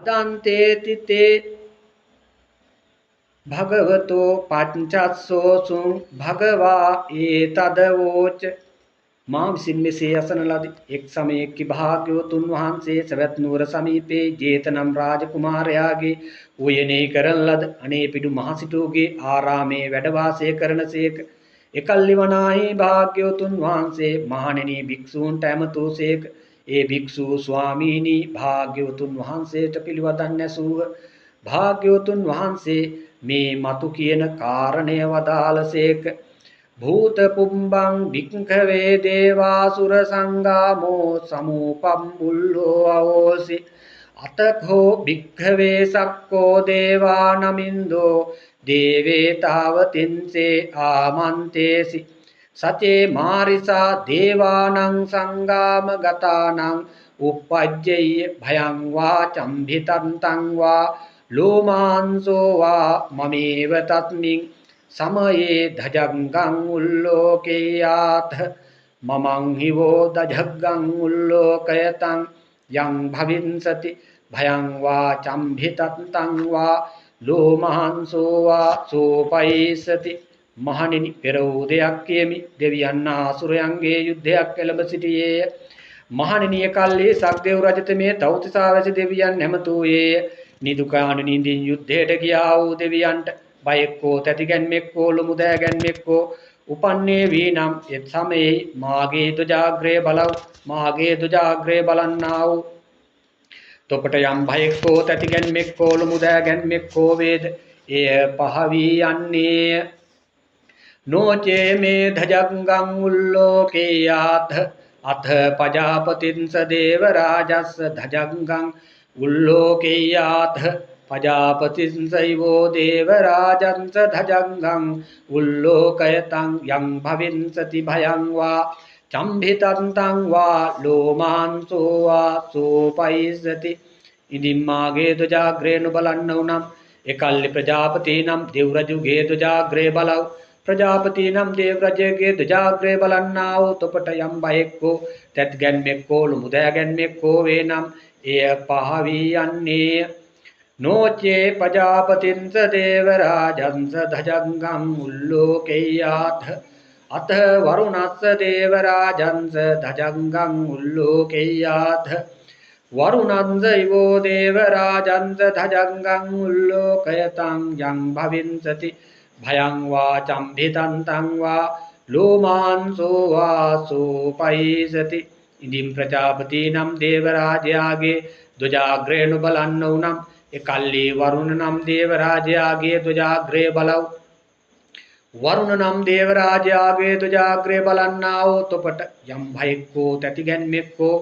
අද්දන්තේති තේ භගවතෝ පංචස්සෝසුං භගවා ඒතදවෝච. මා විසින් මෙසේ අසන ලදී. එක් සමයෙකි භාග්‍යවතුන් වහන්සේ සවැත් නුවර සමීපයේ ජේතනම් රාජකුමාරයාගේ උයනේ කරන ලද අනේපිඩු මහසිටුගේ ආරාමේ වැඩ වාසය කරනසේක. එකල්ලි වනාහි භාග්‍යවතුන් වහන්සේ මහණෙනි භික්ෂූන්ට ඇමතූසේක. ඒ භික්ෂූ ස්වාමීනි භාග්‍යවතුන් වහන්සේට පිළිවදන් ඇසූහ. භාග්‍යවතුන් වහන්සේ මේ මතු කියන කාරණය වදාළසේක. භූත පුම්බං භික්ඛවේ දේවාසුර සංගාමෝ සමූපම්බුල්ලෝ අවෝසි අතඛෝ භික්ඛවේ සක්කෝ දේවානමින්දෝ දේවේ තාවතින්සේ ආමන්තේසි සචේ මාරිසා දේවානං සංගාම ගතානං උප්පජ්ජේය භයං වා චම්භිතන්තං වා ලෝමාංසෝ වා මමේව තත්මින් समये धजगं उल्लोकेयाथ ममं हिवो दजगं उल्लोकयतं यं भविंसति भयं वा चम्भितं वा लोमहंसो वा सोपैसति. මහණෙනි පෙර උදයක් කියමි දෙවියන් ආසුරයන්ගේ යුද්ධයක් එළඹ සිටියේය. මහණෙනි එකල්හි සක්දේව රජත මේ තව්තිසා වැසි දෙවියන් නැමතුයේය. නිදුකාණ නිඳින් යුද්ධයට ගියා වූ දෙවියන්ට බයෙක්කෝ තැතිගැන්මෙක්කෝ ලොමුදෑගැන්මෙක්කෝ උපන්නේ වී නම් එත් සමයේ මාගේ දුජාග්‍රය බලව්. මාගේ දුජාග්‍රය බලන්නා වූ තොපට යම් බයෙක්කෝ තැතිගැන්මෙක්කෝ ලොමුදෑගැන්මෙක්කෝ වේද එය පහවී යන්නේය. නොචේ මේ ධජග්ගං උල්ලෝකේයාත අත පජාපතින්ස දේව රාජස්ස ධජග්ගං උල්ලෝකේයාත පජාපතින්සයිවෝ දේව රාජන්ස ධජග්ගං උල්ලෝකයතං යං භවින්සති භයං වා චම්භිතන්තං වා ලෝමාංසෝ වා සෝපයිසති. ඉදින් මාගේ දුජාග්‍රය නුබලන්න උනම් එකල්ලි ප්‍රජාපති නම් දෙව් රජුගේ දුජාග්‍රය බලව්. ප්‍රජාපති නම් දේව රජගේ දුජාග්‍රය බලන්නා වූ තොපට යම් බයෙක්කෝ තැත්ගැන්මෙක්කෝ ලොමුදෑගැන්මෙක්කෝ වේ නම් එය පහවී යන්නේය. නොචේ පජාපතින්ස දේව රාජන්ස ධජග්ගං උල්ලෝකේයාත අත වරුණස්ස දේව රාජන්ස ධජග්ගං උල්ලෝකේයාත වරුණන්ස ඉවෝ දේව රාජන්ස ධජග්ගං උල්ලෝකයතං යං භවින්සති භයං වා චම්භිතන්තං වා ලෝමාංසෝ වා සෝපයිසති. ඉදින් ප්‍රජාපති නම් දේව රාජයාගේ දුජාග්‍රය නුබලන්න උනම් එකල්ලි වරුණ නම් දේව රාජයාගේ දුජාග්‍රය බලව්. වරුණ නම් දේව රාජයාගේ දුජාග්‍රය බලන්නා වූ තොපට යම් භයෙක්කෝ තැතිගැන්මෙක්කෝ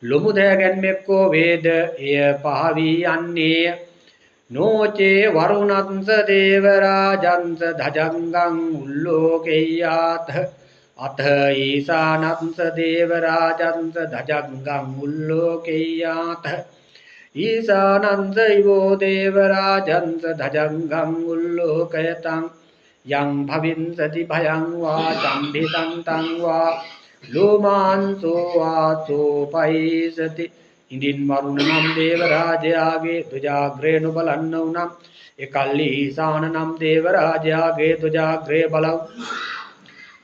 ලොමුදෑගැන්මෙක්කෝ වේද එය පහවී යන්නේය. නොචේ වරුණන්ස දේව රාජන්ස ධජග්ගං උල්ලෝකේයාත අත ඊසානන්ස දේව රාජන්ස ධජග්ගං උල්ලෝකේයාත ඊසානන්ස ඉවෝ දේව රාජන්ස ධජග්ගං උල්ලෝකයතං යං භවින්සති භයං වා චම්භිතන්තං වා ලෝමාංසෝ වා සෝපයිසති. ඉදින් වරුණ නම් දේව රාජයාගේ දුජාග්‍රය නුබලන්න උනම් එකල්ලි ඊසාන නම් දේව රාජයාගේ දුජාග්‍රය බලව්.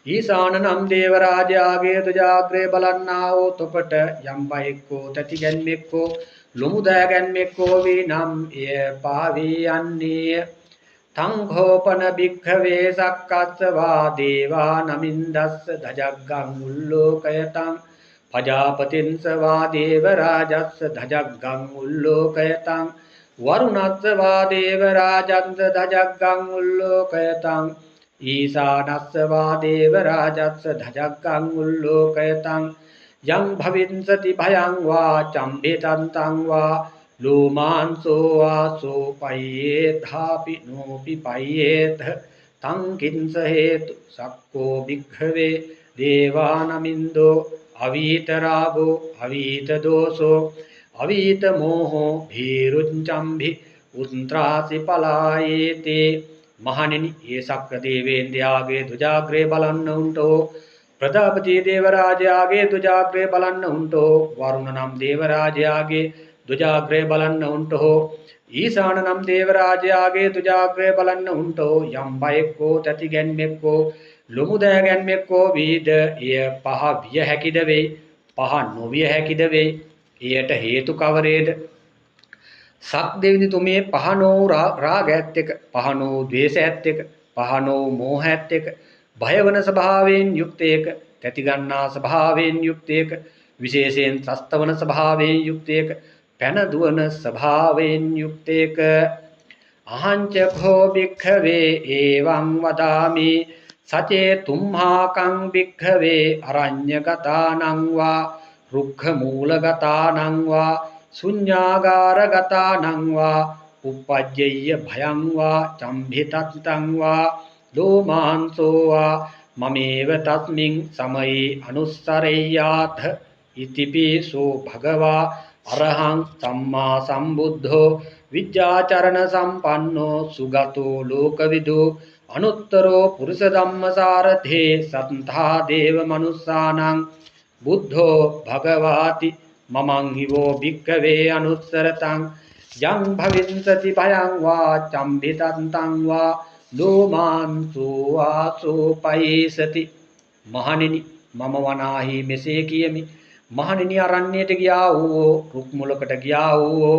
ඊසාන නම් දේව රාජයාගේ දුජාග්‍රය බලන්නා වූ තොපට යම් බයෙක්කෝ තැතිගැන්මෙක්කෝ ලොමුදෑගැන්මෙක්කෝ වී නම් එය පහවී යන්නේය. තංඝෝපන භික්ඛවේ සක්කස්සවා දේවා නමින්දස්ස ධජග්ගං උල්ලෝකයතං පජාපතින්ස වා දේව රාජස්ස ධජග්ගං උල්ලෝකයතං වරුණස්ස වා දේව රාජන්ස ධජග්ගං උල්ලෝකයතං ඊසානස්ස වා දේව රාජස්ස ධජග්ගං උල්ලෝකයතං යං භවින්සති භයං වා චම්භිතන්තං වා ලෝමාංසෝ වා සෝපයේධාපි නෝපි පයේත තං කිංස හේතු සක්කෝ භික්ඛවේ දේවානමින්දෝ අවීත රාගෝ අවීත දෝසෝ අවීත මෝහෝ භීරුච්ඡම්භි උන්ත්‍රාසි පලායේතේ. මහණෙනි ඒ සක්‍ර දේවේන්ද්‍රයාගේ දුජාග්‍රය බලන්න උන්ටෝ ප්‍රජාපති දේව රාජයාගේ දුජාග්‍රය බලන්න උන්ටෝ වරුණ නම් දේව රාජයාගේ දුජාග්‍රේ බලන්න උන්ට හෝ ඊසාන නම් දේවරාජයාගේ දුජාග්‍රේ බලන්න උන්ට හෝ යම් බයෙක්කෝ තැති ගැන්මෙක්කෝ ලොමුදෑ ගැන්මෙක්කෝ වීද එය පහ විය හැකිද වෙයි පහ නොවිය හැකිද වෙයි එයට හේතු කවරේද සක් දෙවිනි තුමේ පහනෝ රාග ඇත්තෙක පහනෝ ද්වේෂ ඇත්තෙක පහනෝ මෝහ ඇත්තෙක භයවන ස්වභාවයෙන් යුක්තයක තැති ගන්නා ස්වභාවයෙන් යුක්තයක විශේෂයෙන් සස්තවන ස්වභාවයෙන් යුක්තයක පැන දුවන ස්වභාවයෙන් යුක්තයක අහංච භෝ භික්ඛවේ එවං වදාමි සචේ තුම්හාකං භික්ඛවේ අරඤ්‍යගතානං වා රුක්ඛ මූලගතානං වා ශුඤ්ඤාගාරගතානං වා uppajjeyya භයං වා චම්භිතත්තං වා ලෝමාංසෝ වා මමේව තස්මින් සමයේ අනුස්සරෙය්‍යාථ ඉතිපිසෝ භගවා අරහං සම්මා සම්බුද්ධෝ විජ්ජාචරණ සම්පන්නෝ සුගතෝ ලෝකවිදෝ අනුත්තරෝ පුරුෂ ධම්මසාරථේ සත්තා දේව මනුස්සානං බුද්ධෝ භගවාති මමං හිවෝ භික්ඛවේ අනුස්සරතං යං භවින්සති භයං වා චම්භිතත්තං වා ලෝමාංසෝ වාසෝ පයිසති මහණෙනි මම වනාහි මෙසේ කියමි මහණෙනි අරණ්‍යයට ගියා වූ රුක් මුලකට ගියා වූ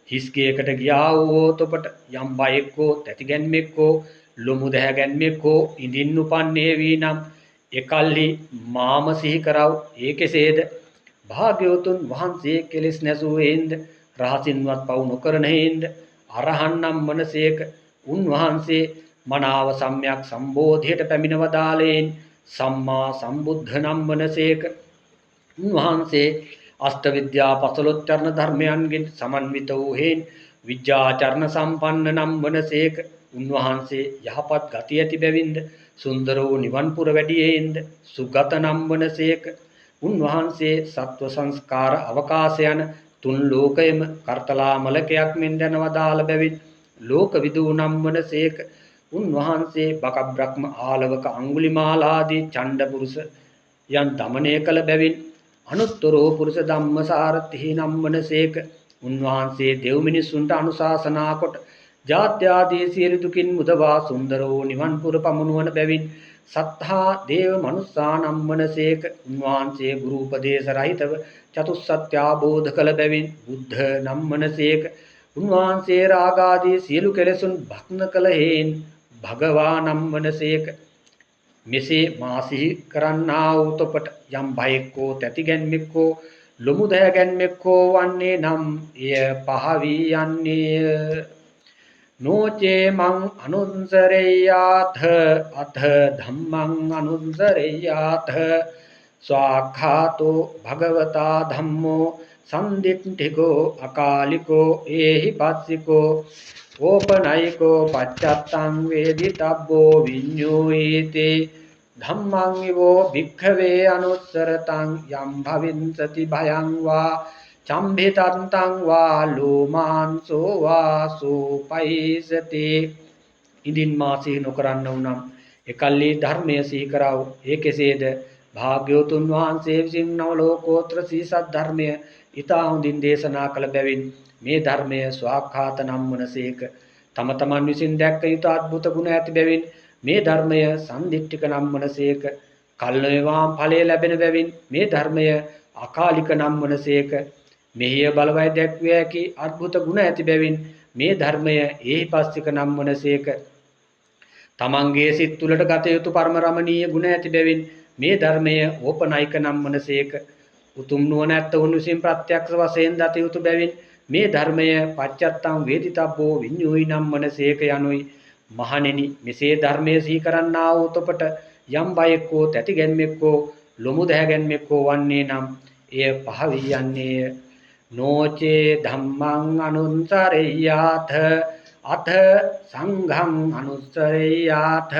හිස්කේකට ගියා වූ තොපට යම් බයෙක්කෝ තැතිගැන්මෙක්කෝ ලොමු දැහැගැන්මෙක්කෝ ඉඳින් උපන්නේ වීනම් එකල්හි මාම සිහි කරව ඒ කෙසේද භාග්‍යවතුන් වහන්සේ කෙලෙස් නැසූ හේන්ද රහසින්වත් පවු නොකරන හේන්ද අරහන් නම් මනසේක උන්වහන්සේ මනාව සම්්‍යක් සම්බෝධියට පැමිණ වදාළේන් සම්මා සම්බුද්ධ නම් වනසේක උන්වහන්සේ අෂ්ට විද්‍යා පසළොස්චරණ ධර්මයන්ගෙන් සමන්විත වූ හේන් විද්‍යාචරණ සම්පන්න නම් වනසේක උන්වහන්සේ යහපත් ගති ඇති බැවින්ද සුන්දර වූ නිවන් පුර වැඩියෙන්ද සුගත නම් වනසේක උන්වහන්සේ සත්ව සංස්කාර අවකාශ යන තුන් ලෝකයම කරතලා මලකයක් මෙන් දැනවදාළ බැවින් ලෝක විදූ නම් වනසේක උන්වහන්සේ බක බ්‍රහ්ම ආලවක අඟුලිමාලාදී ඡණ්ඩ පුරුෂ යන් දමනය කළ බැවින් අනුත්තරෝ පුරුෂ ධම්මසාරථි නම් වනසේක උන්වහන්සේ දෙව් මිනිසුන්ට අනුශාසනා කොට ජාත්‍යාදී සියලු දුකින් මුදවා සුන්දර වූ නිවන් පුර පමුණුවන බැවින් සත්තා දේව මනුස්සා නම් වනසේක උන්වහන්සේ ගුරු උපදේශ රහිතව චතුස්සත්‍ය ආબોධ කළ බැවින් බුද්ධ නම් වනසේක උන්වහන්සේ රාගාදී සියලු කෙලෙසුන් භක්න කළ හේන් භගවා නම් වනසේක මෙසේ මාසිහි කරන්නා වූ තොපට යම් බයෙක්කෝ තැතිගැන්මෙක්කෝ ලොමු දැහැගැන්මෙක්කෝ වන්නේ නම් එය පහ වී යන්නේය නෝචේ මං අනුන්සරෙය්‍යාථ අත ධම්මං අනුන්සරෙය්‍යාථ ස්වාඛාතෝ භගවතා ධම්මෝ සම්දිට්ඨිකෝ අකාලිකෝ ඒහි පස්සිකෝ ඕපනයිකෝ පච්චත්තං වේදිතබ්බෝ විඤ්ඤෝයේති ධම්මං විවෝ භික්ඛවේ අනුස්සරතං යම් භවින්සති භයං වා චම්භිතත්තං වා ලෝමාංසෝ වාසෝ පයිසති ඉදින් මාසී නොකරන්න උනම් එකල්ලි ධර්මය සිහි කරව ඒ කෙසේද භාග්‍යවතුන් වහන්සේ විසින් නව ලෝකෝත්තර සීසත් ධර්මය ඊතා හොඳින් දේශනා කළ බැවින් මේ ධර්මය ස්වාඛාත නම් වනසේක තම තමන් විසින් දැක්ක යුතු අద్భుත ගුණ ඇති බැවින් මේ ධර්මය සම්දිට්ඨික නම් වනසේක කල්නේවාම් ඵලය ලැබෙන බැවින් මේ ධර්මය අකාලික නම් වනසේක මෙහිය බලවයි දැක්විය හැකි අద్భుත ගුණ ඇති බැවින් මේ ධර්මය ඒහිපස්සික නම් වනසේක තමන්ගේ සිත් තුළට ගත යුතු පරම රමණීය ගුණ ඇති බැවින් මේ ධර්මය ඕපනයික නම් වනසේක උතුම් නුවණැත්ත වුන් විසින් ප්‍රත්‍යක්ෂ වශයෙන් දත යුතු බැවින් මේ ධර්මය පච්චත්තං වේදිතබ්බෝ විඤ්ඤෝයි නම් වනසේක යනුයි මහණෙනි මෙසේ ධර්මයේ සිහි කරන්නා වූ තොපට යම් බයෙක්කෝ තැතිගැන්මෙක්කෝ ලොමු දැහැගැන්මෙක්කෝ වන්නේ නම් එය පහ වී යන්නේය නෝචේ ධම්මං අනුන්තරෙය්‍යාථ අත සංඝං අනුස්සරෙය්‍යාථ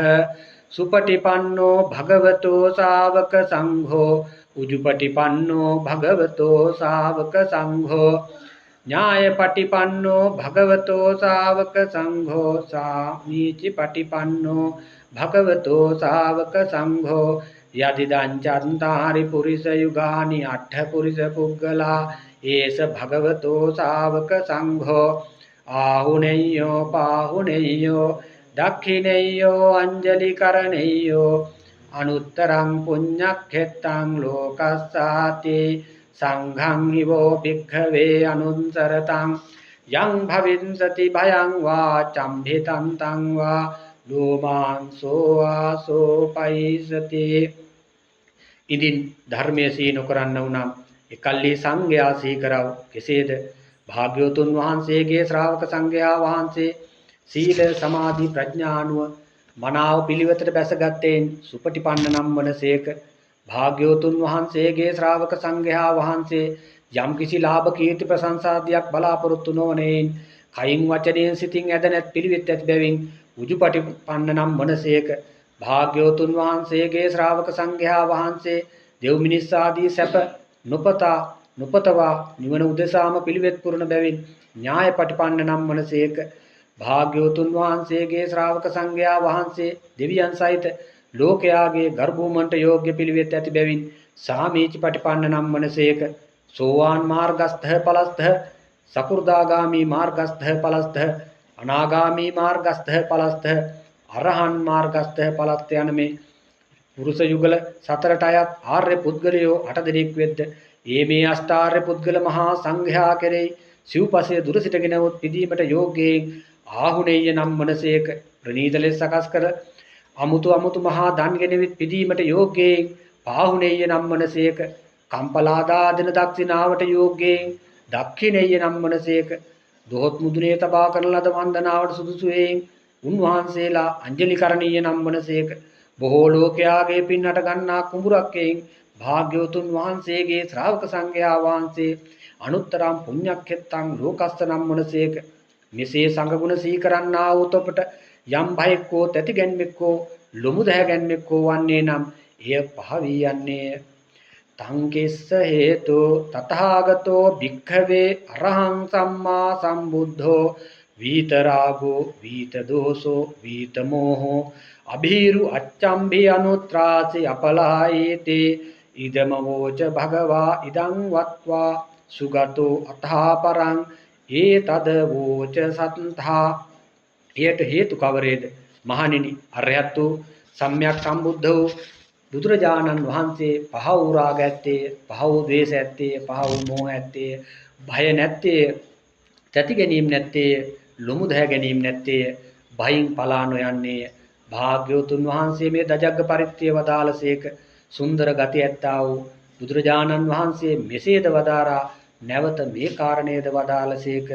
සුපටිපන්නෝ භගවතෝ ශාවක සංඝෝ උජුපටිපන්නෝ භගවතෝ ශාවක සංඝෝ ඥායපටිපන්නෝ භගවතෝ ශාවක සංඝෝ සාමීචිපටිපන්නෝ භගවතෝ ශාවක සංඝෝ යදිදං චන්තාරි පුරිස යුගානි අට්ඨ පුරිස පුග්ගලා ඒස භගවතෝ ශාවක සංඝෝ ආහුනේයෝ පාහුනේයෝ දක්ඛිනේයෝ අංජලි කරණේයෝ අනුත්තරං පුඤ්ඤක්ඛෙත්තං ලෝකස්සාති සංඝං හිවෝ භික්ඛවේ අනුන්සරතං යං භවින්සති භයං වා චම්භිතං තං වා ලෝමාංසෝ ආසෝ පයිසති. ඉදින් ධර්මයේ සී නොකරන්න වුනම් එකල්ලි සංඝයා සී කරව. කෙසේද? භාග්‍යවතුන් වහන්සේගේ ශ්‍රාවක සංඝයා වහන්සේ සීල සමාධි ප්‍රඥානුව මනාව පිළිවෙතට බැසගත්තේන් සුපටිපන්න නම් වනසේක. භාග්‍යවතුන් වහන්සේගේ ශ්‍රාවක සංඝයා වහන්සේ යම් කිසි ලාභ කීර්ති ප්‍රශංසාදියක් බලාපොරොත්තු නොවනෙයින් කයින් වචනයෙන් සිතින් ඇද නැත් පිළිවෙත් ඇති බැවින් උජුපටිපන්න නම් වනසේක. භාග්‍යවතුන් වහන්සේගේ ශ්‍රාවක සංඝයා වහන්සේ දෙව් මිනිස් ආදී සැප නොපතවා නිවන උදෙසාම පිළිවෙත් පුරන බැවින් ඥායපටිපන්න නම් වනසේක. භාග්‍යවතුන් වහන්සේගේ ශ්‍රාවක සංඝයා වහන්සේ දෙවියන් සහිත ලෝකයාගේ ගර්භූමන්ට යෝග්‍ය පිළිවෙත් ඇති බැවින් සාමීචිපටිපන්න නම් වනසේක. සෝවාන් මාර්ගස්ථ පලස්ථ සකු르දාගාමි මාර්ගස්ථ පලස්ථ අනාගාමි මාර්ගස්ථ පලස්ථ අරහන් මාර්ගස්ථ පලස්ථ යන මේ පුරුෂ යුගල සතරට අයත් ආර්ය පුද්ගලයෝ 8 දෙනෙක් වෙද්ද මේ අෂ්ටාර්ය පුද්ගල මහා සංඝයා කෙරෙහි සිව්පසය දුර සිටගෙන වොත් පිදීමට යෝග්‍යයෙන් ආහුනේය නම් වනසේක. ප්‍රනීත ලෙස සකස් කර අමුතු මහා දන් ගෙනවිත් පිදීමට යෝග්‍යයෙන් පාහුනේය නම් වනසේක. කම්පලාදා දෙන දක්ෂිනාවට යෝග්‍යයෙන් දක්ඛිනේය නම් වනසේක. දොහොත් මුදුනේ තබා කරන ලද වන්දනාවට සුදුසු වේයෙන් උන්වහන්සේලා අංජලි කරණීය නම් වනසේක. බොහෝ ලෝකයාගේ පින්නට ගන්නා කුඹුරක්යෙන් භාග්‍යවතුන් වහන්සේගේ ශ්‍රාවක සංඝයා වහන්සේ අනුත්තරම් පුඤ්ඤක්ඛෙත්තං ලෝකස්ස නම් වනසේක. මෙසේ සංඝගුණ සීකරන්නා වූ තොපට යම් භයෙක්කෝ තැති ගැන්මෙක්කෝ ලොමු දැහැ ගැන්මෙක්කෝ වන්නේ නම් එය පහ වී යන්නේ. තං කෙස්ස හේතු තථාගතෝ භික්ඛවේ අරහං සම්මා සම්බුද්ධෝ වීතරාගෝ වීත දෝසෝ වීත මෝහෝ අභීරු අච්ඡම්භි අනුත්‍රාසි අපලායේතේ ඉදම වෝච භගවා ඉදං වත්වා සුගතෝ අථා පරං ඒතද වෝච සත්තා. එයට හේතු කවරේද? මහණෙනි, අරහත් වූ සම්්‍යක් සම්බුද්ධ වූ බුදුරජාණන් වහන්සේ පහ වූ රාග ඇත්තේ, පහ වූ ද්වේෂ ඇත්තේ, පහ වූ මෝහ ඇත්තේ, භය නැත්තේ, තැති ගැනීම නැත්තේ, ලොමු දැහැ ගැනීම නැත්තේ, භයින් පලා නොයන්නේ. භාග්‍යවතුන් වහන්සේ මේ දජග්ග පරිත්‍යාග වදාළසේක. සුන්දර ගති ඇත්තා වූ බුදුරජාණන් වහන්සේ මෙසේද වදාරා නැවත මේ කාරණේද වදාළසේක.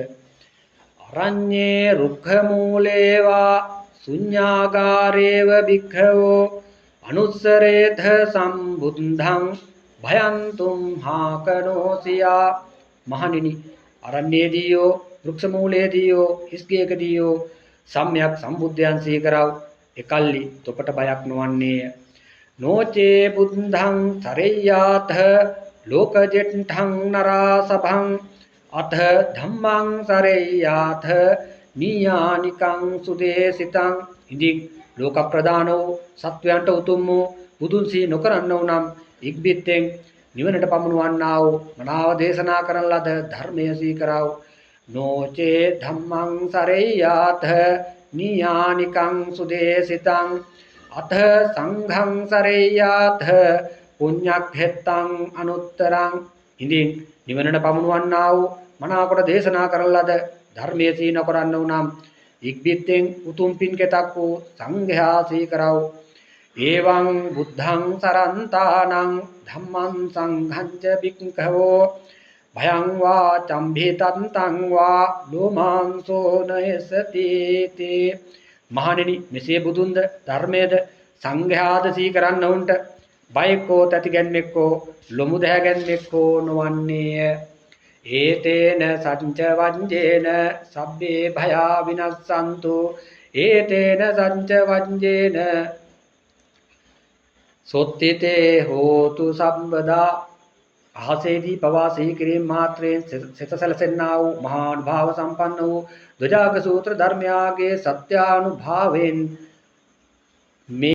අරඤ්ඤේ රුක්ඛ මූලේවා ශුඤ්ඤාගාරේව භික්ඛවෝ අනුස්සරේත සම්බුද්ධං භයන්තුම් හාකනෝසියා. මහණෙනි, අරණ්‍යේදීයෝ වෘක්ෂ මූලයේදීයෝ හිස්ගේකදීයෝ සම්්‍යක් සම්බුද්ධයන් සීකරව. එකල්ලි තොපට බයක් නොවන්නේය. නොචේ බුද්ධං සරෙය්‍යාත ලෝකජෙට්ඨං නරාසභං අත ධම්මං සරෙය්‍යාත නීයානිකං සුදේසිතං. ඉදින් ලෝක ප්‍රදාන වූ සත්වයන්ට උතුම් වූ බුදුන් සී නොකරන්න වුනම් ඉක්බිත්තෙන් නිවනට පමුණවන්නා වූ මනාව දේශනා කරන ලද ධර්මය සීකරව. නොචේ ධම්මං සරෙය්‍යාත නීයානිකං සුදේසිතං අත සංඝං සරෙය්‍යාත පුඤ්ඤක්ඛෙත්තං අනුත්තරං. ඉදින් නිවනට පමුණවන්නා වූ මනාකොට දේශනා කරන ලද ධර්මයේ සී නොකරන්න වුනම් ඉක්බිත්තෙන් උතුම් පින්කෙතක් වූ සංඝයා සීකරව. එවං බුද්ධං සරන්තානං ධම්මං සංඝං ච භික්ඛවෝ භයං වා චම්භිතං තං වා ලෝමාංසෝ නයසති තේ. මහණෙනි, මෙසේ බුදුන්ද ධර්මයේද සංඝයාද සීකරන්න උන්ට බයකෝ තැති ගැන්මෙක්කෝ ලොමු දැහැ ගැන්මෙක්කෝ නොවන්නේය. ඒතේන සච්ච වංජේන සබ්බේ භයා විනස්සන්තු. ඒතේන සච්ච වංජේන සොත්තිතේ හෝතු සම්බදා. අහසේදී පවා සිහි කිරීම මාත්‍රයෙන් සිත සැලසෙන්නා වූ මහානුභාව සම්පන්න වූ ද්වජාග සූත්‍ර ධර්මයාගේ සත්‍යානුභාවයෙන් මේ